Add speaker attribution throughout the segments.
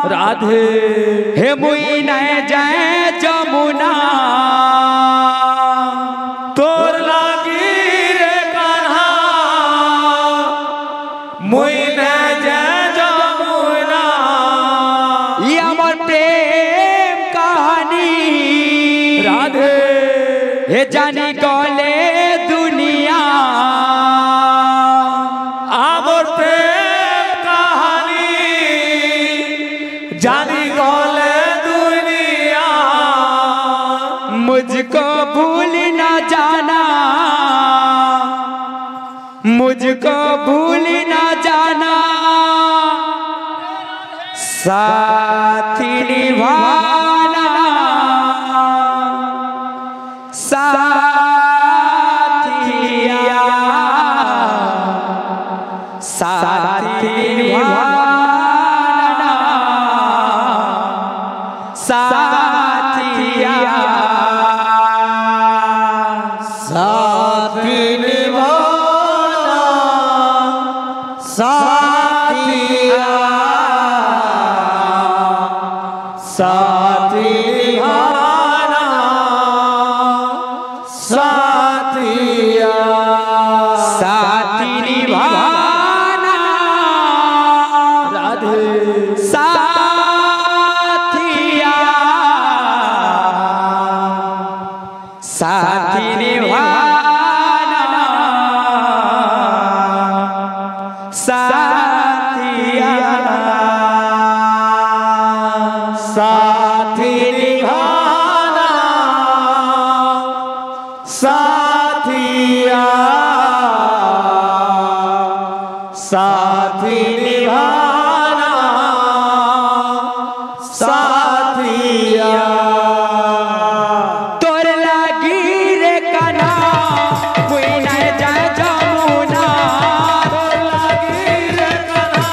Speaker 1: राधे
Speaker 2: हे मुई नहीं जाए जमुना
Speaker 1: तोर लागी रे कान्हा मुई नहीं जाए जमुना
Speaker 2: ये अमर प्रेम कहानी
Speaker 1: राधे
Speaker 2: हे जानी गले दुनिया
Speaker 1: आमोर प्रेम कहानी जानी गले दुनिया
Speaker 2: मुझको भूल न जाना मुझको भूल न जाना साथी निभाना साथिया साथी निभाना साथिया
Speaker 1: साथी निभाना साथिया साथी निभाना साथिया
Speaker 2: साथी निभाना
Speaker 1: राधे
Speaker 2: साथिया साथी निभाना साथिया
Speaker 1: साथी निभाना साथिया साथी निभाना साथिया
Speaker 2: तोर लागी रे कान्हा कोई नहीं जाए जमुना
Speaker 1: तोर लागी रे कान्हा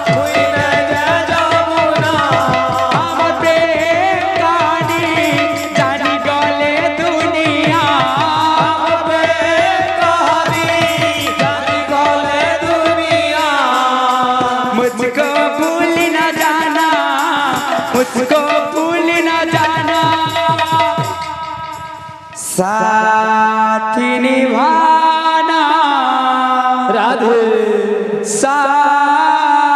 Speaker 1: कोई नहीं जाए जमुना
Speaker 2: हम प्रेम कहानी जानी गले दुनिया
Speaker 1: प्रेम कहानी जानी गले दुनिया
Speaker 2: मुझको भूल न जाना मुझको भूल न जाना साथी निभाना
Speaker 1: राधे
Speaker 2: साथिया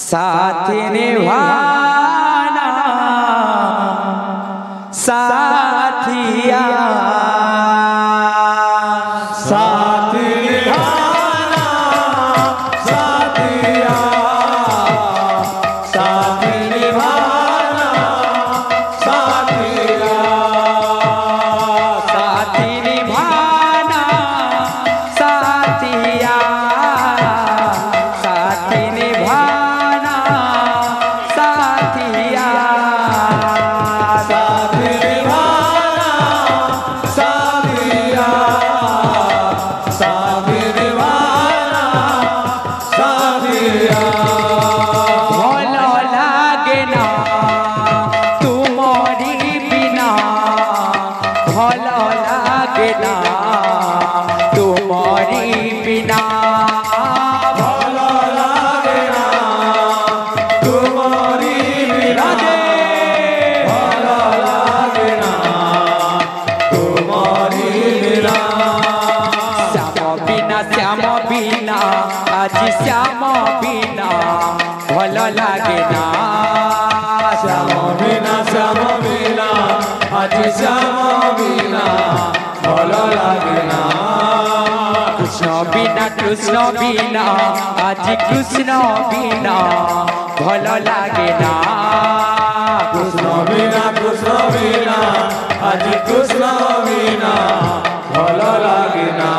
Speaker 2: साथी निभाना साथिया
Speaker 1: साथी निभाना साथिया साथी निभाना साथिया
Speaker 2: साथी निभाना साथिया साथी निभाना साथिया
Speaker 1: साथी निभाना साथिया साथी निभाना साथिया
Speaker 2: भलो लागे ना तुम्हारी बिना भलो लागे ना तुम्हारी बिना
Speaker 1: भलो लागे ना तुम्हारी बिना भलो लागे ना तुम्हारी बिना
Speaker 2: श्याम बिना आज श्याम बिना भलो लागे ना
Speaker 1: श्याम बिना आज श्याम बिना भलो लागे ना
Speaker 2: कृष्ण बिना आज कृष्ण बिना भलो लागे ना
Speaker 1: कृष्ण बिना आज कृष्ण बिना भलो लागे ना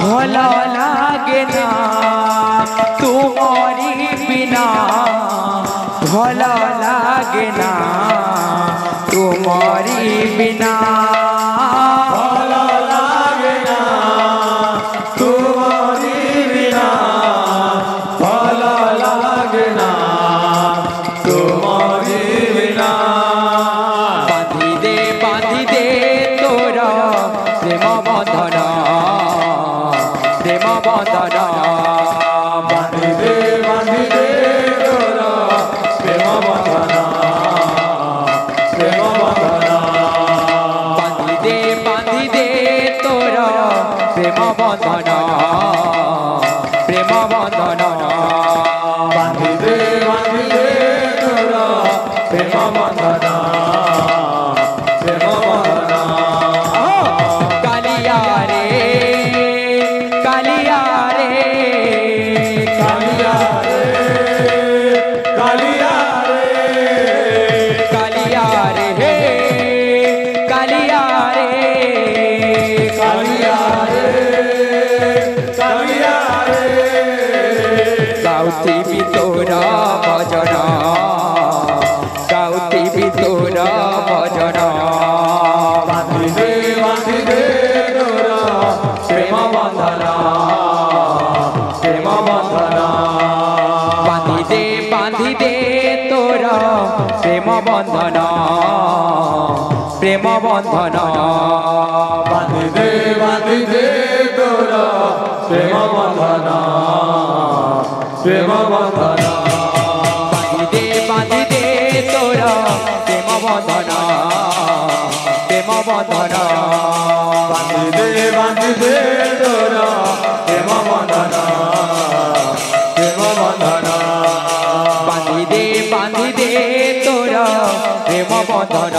Speaker 2: भलो लागे ना तुम्हारी बिना भलो लागे ना तुम्हारी बिना
Speaker 1: भलो लागे ना तुम्हारी बिना भलो लागे ना तुम्हारी बिना
Speaker 2: बांधी दे तोरा प्रेम बंधन प्रेम বন্ধন
Speaker 1: বাঁধি দে তোর প্রেম বন্ধন প্রেম বন্ধন
Speaker 2: বাঁধি দে তোর প্রেম বন্ধন প্রেম বন্ধন
Speaker 1: বাঁধি দে তোর প্রেম বন্ধন প্রেম বন্ধন
Speaker 2: কালিয়া রে কালিয়া রে
Speaker 1: কালিয়া রে কালিয়া রে
Speaker 2: কালিয়া রে হে কালিয়া রে
Speaker 1: কালিয়া রে কালিয়া রে
Speaker 2: গাউতি বিতোরা ভজন গাউতি বিতোরা ভজন
Speaker 1: বাঁধি দে তোর প্রেম বন্ধন প্রেম বন্ধন
Speaker 2: বাঁধি দে তোরা প্রেম বন্ধন প্রেম বন্ধন
Speaker 1: বাঁধি দে তোর প্রেম বন্ধন প্রেম বন্ধন
Speaker 2: বাঁধি দে তোরা প্রেম বন্ধন প্রেম বন্ধন
Speaker 1: বাঁধি দে তোর প্রেম বন্ধন প্রেম বন্ধন
Speaker 2: বাঁধি দে তোরা প্রেম বন্ধন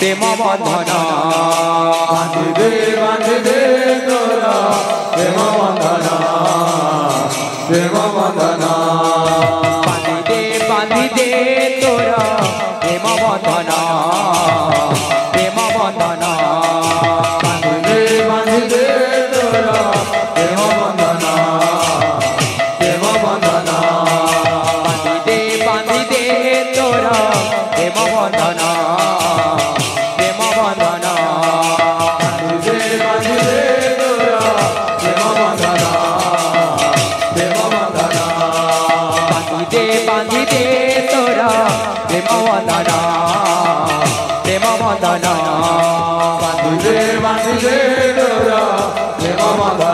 Speaker 2: প্রেম বন্ধন
Speaker 1: বাঁধি দে তোর প্রেম বন্ধন প্রেম বন্ধন
Speaker 2: বাঁধি দে তোরা প্রেম বন্ধন প্রেম বন্ধন
Speaker 1: বাঁধি দে তোর প্রেম বন্ধন প্রেম বন্ধন
Speaker 2: বাঁধি দে তোরা প্রেম বন্ধন প্রেম বন্ধন
Speaker 1: বাঁধি দে তোর প্রেম বন্ধন প্রেম বন্ধন
Speaker 2: বাঁধি দে তোরা প্রেম বন্ধন প্রেম বন্ধন
Speaker 1: বাঁধি দে তোর প্রেম বন্ধন